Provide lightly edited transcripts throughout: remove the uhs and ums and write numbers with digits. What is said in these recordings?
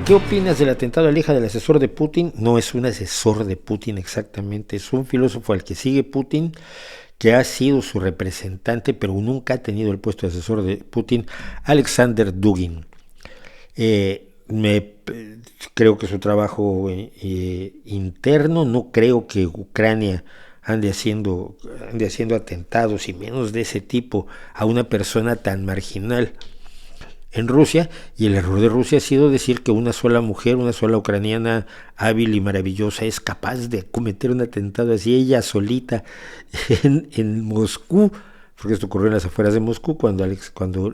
¿Qué opinas del atentado a la hija del asesor de Putin? No es un asesor de Putin exactamente, es un filósofo al que sigue Putin, que ha sido su representante, pero nunca ha tenido el puesto de asesor de Putin, Alexander Dugin. Creo que su trabajo interno, no creo que Ucrania ande haciendo atentados, y menos de ese tipo, a una persona tan marginal en Rusia, y el error de Rusia ha sido decir que una sola mujer, una sola ucraniana hábil y maravillosa es capaz de cometer un atentado así, ella solita en Moscú, porque esto ocurrió en las afueras de Moscú, cuando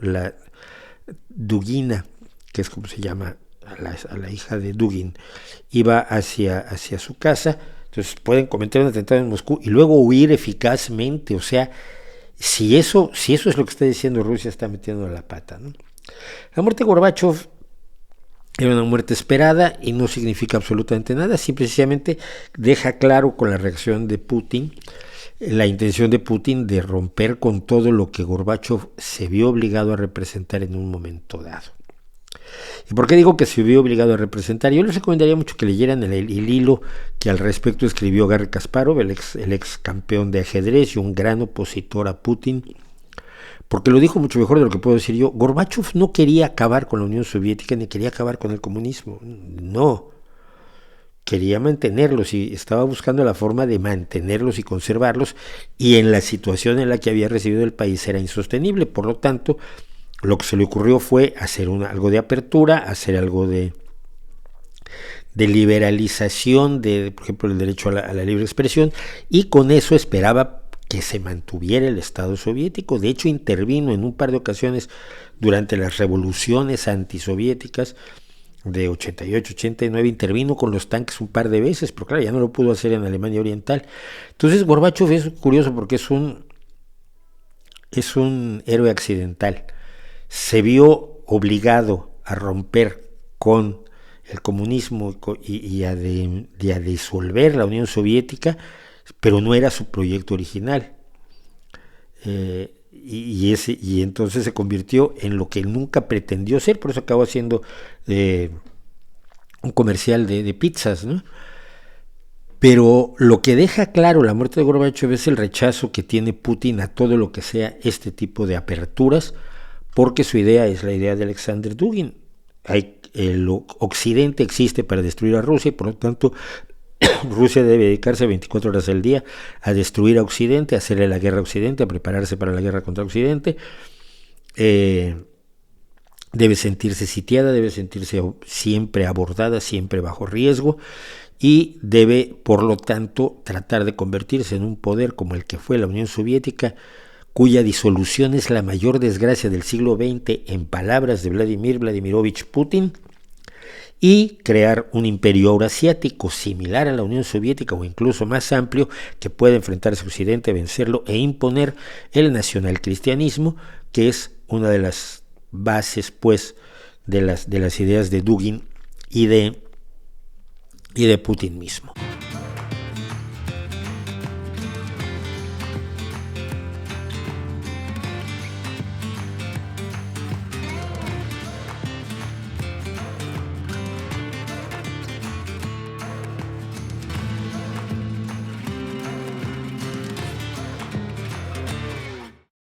la Dugina, que es como se llama a la hija de Dugin, iba hacia su casa. Entonces pueden cometer un atentado en Moscú y luego huir eficazmente. O sea, si eso es lo que está diciendo Rusia, está metiendo la pata, ¿no? La muerte de Gorbachov era una muerte esperada y no significa absolutamente nada, simplemente deja claro con la reacción de Putin la intención de Putin de romper con todo lo que Gorbachov se vio obligado a representar en un momento dado. ¿Y por qué digo que se vio obligado a representar? Yo les recomendaría mucho que leyeran el hilo que al respecto escribió Garry Kasparov, el ex campeón de ajedrez y un gran opositor a Putin, porque lo dijo mucho mejor de lo que puedo decir yo. Gorbachov no quería acabar con la Unión Soviética ni quería acabar con el comunismo, no. Quería mantenerlos y estaba buscando la forma de mantenerlos y conservarlos, y en la situación en la que había recibido el país era insostenible. Por lo tanto, lo que se le ocurrió fue hacer algo de apertura, hacer algo de liberalización, por ejemplo, el derecho a la libre expresión, y con eso esperaba que se mantuviera el Estado soviético. De hecho, intervino en un par de ocasiones durante las revoluciones antisoviéticas de 88, 89, intervino con los tanques un par de veces, pero claro, ya no lo pudo hacer en Alemania Oriental. Entonces, Gorbachov es curioso porque es un héroe accidental. Se vio obligado a romper con el comunismo y a disolver la Unión Soviética, pero no era su proyecto original. Y entonces se convirtió en lo que él nunca pretendió ser, por eso acabó haciendo un comercial de pizzas, ¿no? Pero lo que deja claro la muerte de Gorbachov es el rechazo que tiene Putin a todo lo que sea este tipo de aperturas, porque su idea es la idea de Alexander Dugin. El Occidente existe para destruir a Rusia, y por lo tanto Rusia debe dedicarse 24 horas al día a destruir a Occidente, a hacerle la guerra a Occidente, a prepararse para la guerra contra Occidente. Debe sentirse sitiada, debe sentirse siempre abordada, siempre bajo riesgo, y debe, por lo tanto, tratar de convertirse en un poder como el que fue la Unión Soviética, cuya disolución es la mayor desgracia del siglo XX, en palabras de Vladimir Vladimirovich Putin, y crear un imperio eurasiático similar a la Unión Soviética o incluso más amplio, que pueda enfrentarse a Occidente, vencerlo e imponer el nacionalcristianismo, que es una de las bases, pues, de las ideas de Dugin y de Putin mismo.